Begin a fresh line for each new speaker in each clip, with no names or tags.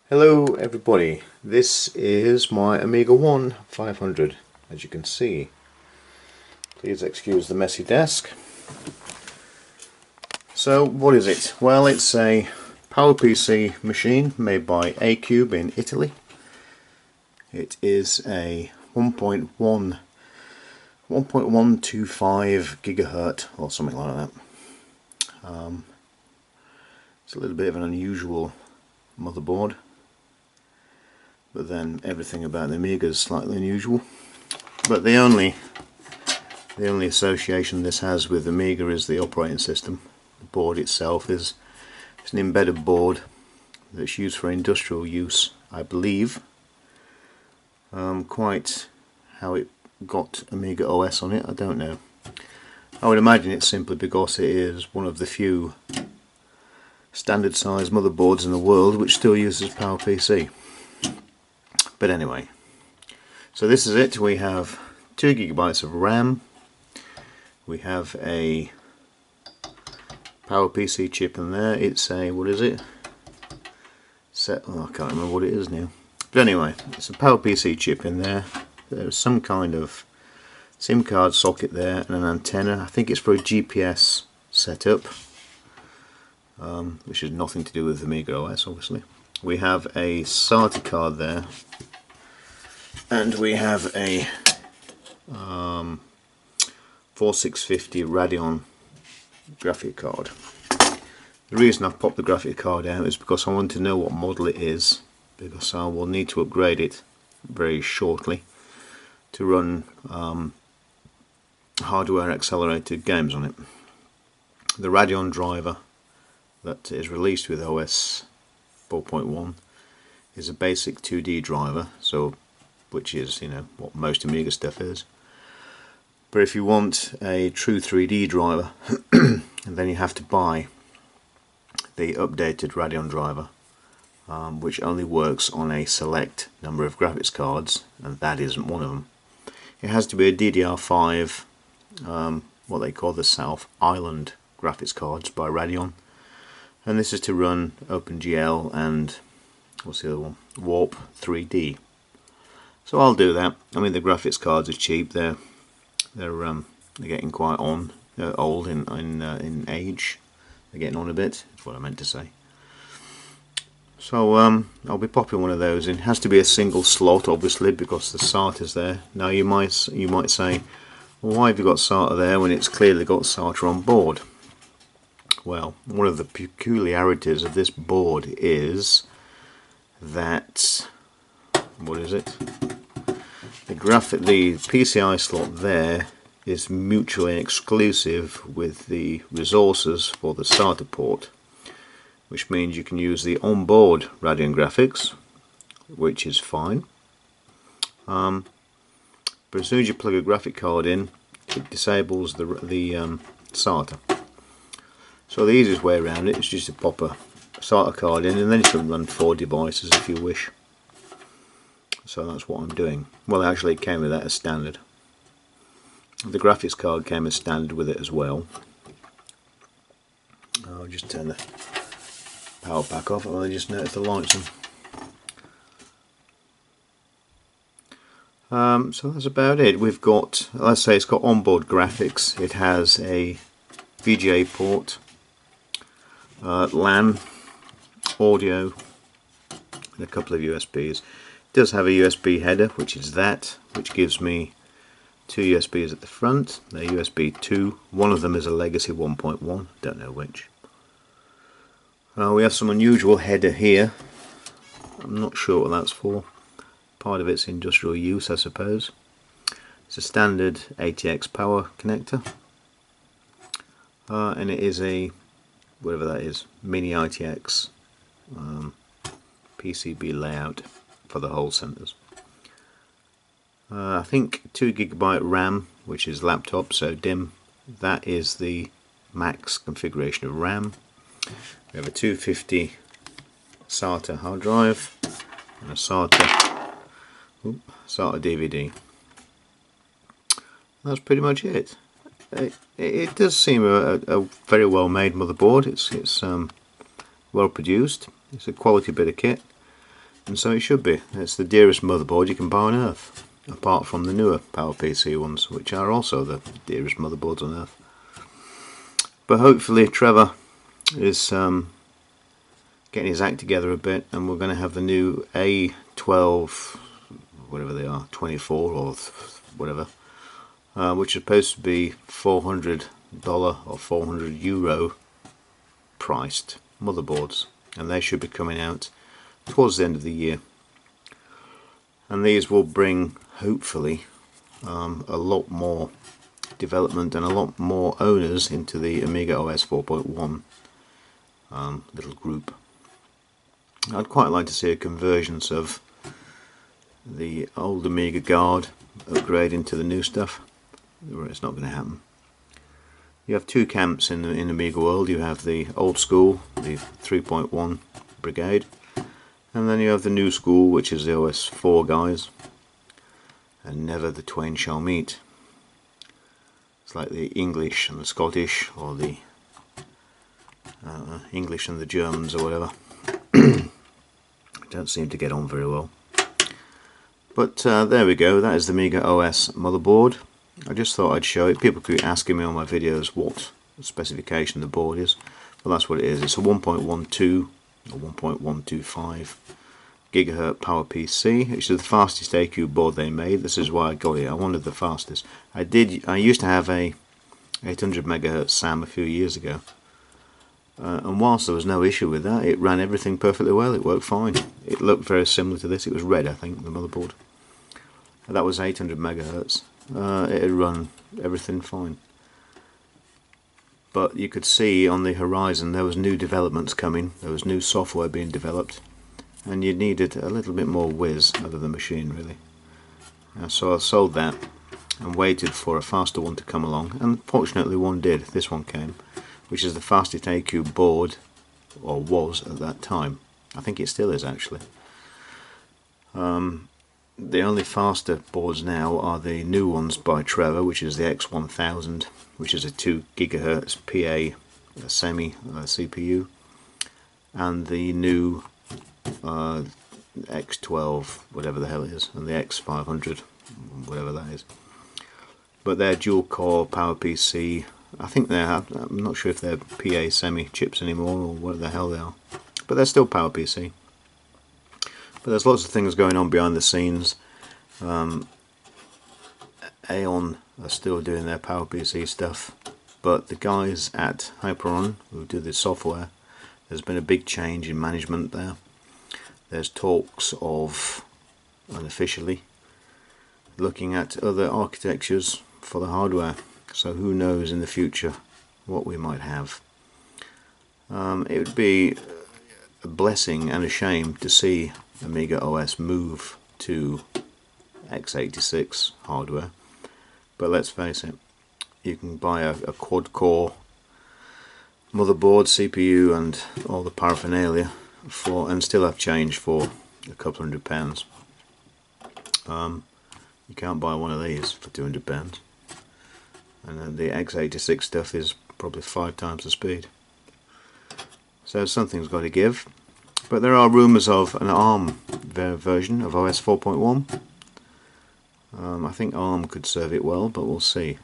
Hello everybody, this is my AmigaOne 500, as you can see. Please excuse the messy desk. So what is it? Well, it's a PowerPC machine made by A500 in Italy. It is a 1.1 1.125 gigahertz or something like that. It's a little bit of an unusual motherboard, but then everything about the Amiga is slightly unusual. But the only association this has with Amiga is the operating system. The board itself is an embedded board that's used for industrial use, I believe. Quite how it got AmigaOS on it, I don't know. I would imagine it's simply because it is one of the few standard size motherboards in the world which still uses PowerPC. But anyway, so this is it. We have 2 gigabytes of RAM. We have a PowerPC chip in there. It's a, what is it? I can't remember what it is now. But anyway, it's a PowerPC chip in there. There's some kind of SIM card socket there and an antenna. I think it's for a GPS setup, which has nothing to do with AmigaOS, obviously. We have a SATA card there, and we have a 4650 Radeon graphic card. The reason I've popped the graphic card out is because I want to know what model it is, because I will need to upgrade it very shortly to run hardware accelerated games on it. The Radeon driver that is released with OS 4.1 is a basic 2D driver, so which is, you know, what most Amiga stuff is. But if you want a true 3D driver, then you have to buy the updated Radeon driver, which only works on a select number of graphics cards, and that isn't one of them. It has to be a DDR5, what they call the South Island graphics cards by Radeon, and this is to run OpenGL and what's the other one? Warp 3D. So I'll do that. I mean, the graphics cards are cheap. They're getting quite old in age. They're getting on a bit. That's what I meant to say. So I'll be popping one of those in. It has to be a single slot, obviously, because the SATA is there. Now you might say, well, why have you got SATA there when it's clearly got SATA on board? Well, one of the peculiarities of this board is that, what is it? The PCI slot there is mutually exclusive with the resources for the SATA port, which means you can use the onboard Radeon graphics, which is fine. But as soon as you plug a graphic card in, it disables the SATA. So the easiest way around it is just to pop a SATA card in, and then you can run 4 devices if you wish. So that's what I'm doing. Well, actually it came with that as standard. The graphics card came as standard with it as well. I'll just turn the power back off. I just noticed the lights on. So that's about it. We've got, let's say it's got onboard graphics. It has a VGA port, LAN, audio, and a couple of USBs. It does have a USB header, which is that, which gives me 2 USBs at the front. They're USB 2. One of them is a legacy 1.1, don't know which. We have some unusual header here. I'm not sure what that's for. Part of it's industrial use, I suppose. It's a standard ATX power connector, and it is a, whatever that is, mini ITX PCB layout for the whole centers. I think 2 GB RAM, which is laptop, so DIMM. That is the max configuration of RAM. We have a 250 SATA hard drive and a SATA DVD. That's pretty much it. It does seem a very well made motherboard. It's well produced. It's a quality bit of kit. and so it should be. It's the dearest motherboard you can buy on earth, apart from the newer PowerPC ones, which are also the dearest motherboards on earth. But hopefully Trevor is getting his act together a bit, and we're going to have the new A12, whatever they are, 24 or whatever, which is supposed to be $400 or €400 priced motherboards, and they should be coming out towards the end of the year. And these will bring, hopefully, a lot more development and a lot more owners into the AmigaOS 4.1 little group. I'd quite like to see a convergence of the old Amiga guard upgrading to the new stuff. It's not going to happen. You have two camps in Amiga world. You have the old school, the 3.1 brigade, and then you have the new school, which is the OS 4 guys, and never the twain shall meet. It's like the English and the Scottish, or the English and the Germans, or whatever. Don't seem to get on very well. But there we go, that is the AmigaOS motherboard. I just thought I'd show it. People keep asking me on my videos what specification the board is. Well, that's what it is. It's a 1.12 or 1.125 gigahertz PowerPC, which is the fastest AQ board they made. This is why I got it. I wanted the fastest. I used to have a 800 megahertz SAM a few years ago, and whilst there was no issue with that, it ran everything perfectly well. It worked fine. It looked very similar to this. It was red, I think, the motherboard. That was 800 megahertz. It had run everything fine. But you could see on the horizon there was new developments coming. There was new software being developed, and you needed a little bit more whiz out of the machine, really. So I sold that and waited for a faster one to come along, and fortunately one did. This one came, which is the fastest AQ board, or was at that time. I think it still is, actually. The only faster boards now are the new ones by Trevor, which is the X1000, which is a 2 gigahertz PA semi CPU, and the new X12, whatever the hell it is, and the X500, whatever that is. But they're dual core PowerPC. I think I'm not sure if they're PA semi chips anymore or what the hell they are, but they're still PowerPC. But there's lots of things going on behind the scenes. AON are still doing their PowerPC stuff, but the guys at Hyperon who do the software, there's been a big change in management there. There's talks of, unofficially, looking at other architectures for the hardware. So who knows in the future what we might have. It would be a blessing and a shame to see AmigaOS move to x86 hardware, but let's face it, you can buy a quad-core motherboard, CPU and all the paraphernalia and still have change for a couple £100. You can't buy one of these for £200, and then the x86 stuff is probably 5 times the speed. So something's got to give. But there are rumours of an ARM version of OS 4.1. I think ARM could serve it well, but we'll see.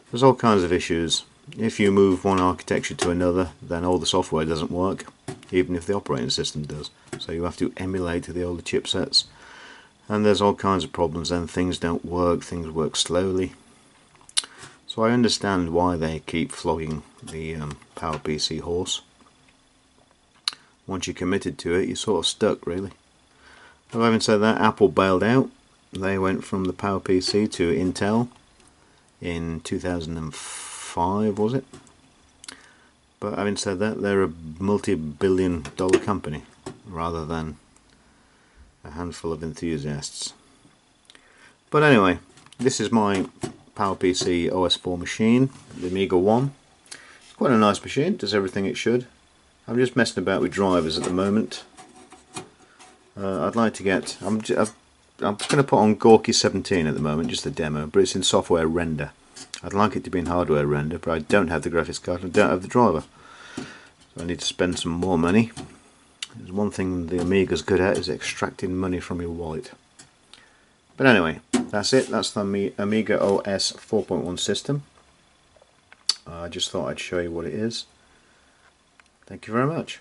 There's all kinds of issues. If you move one architecture to another, then all the software doesn't work, even if the operating system does. So you have to emulate the older chipsets. And there's all kinds of problems, and things don't work, things work slowly. So I understand why they keep flogging the PowerPC horse. Once you're committed to it, you're sort of stuck, really. But having said that, Apple bailed out. They went from the PowerPC to Intel in 2005, was it? But having said that, they're a multi-billion-dollar company rather than a handful of enthusiasts. But anyway, this is my PowerPC OS4 machine, the AmigaOne. It's quite a nice machine, does everything it should. I'm just messing about with drivers at the moment. I'd like to get... I'm going to put on Gorky 17 at the moment, just the demo, but it's in software render. I'd like it to be in hardware render, but I don't have the graphics card and I don't have the driver. So I need to spend some more money. There's one thing the Amiga's good at, is extracting money from your wallet. But anyway, that's it. That's the Amiga OS 4.1 system. I just thought I'd show you what it is. Thank you very much.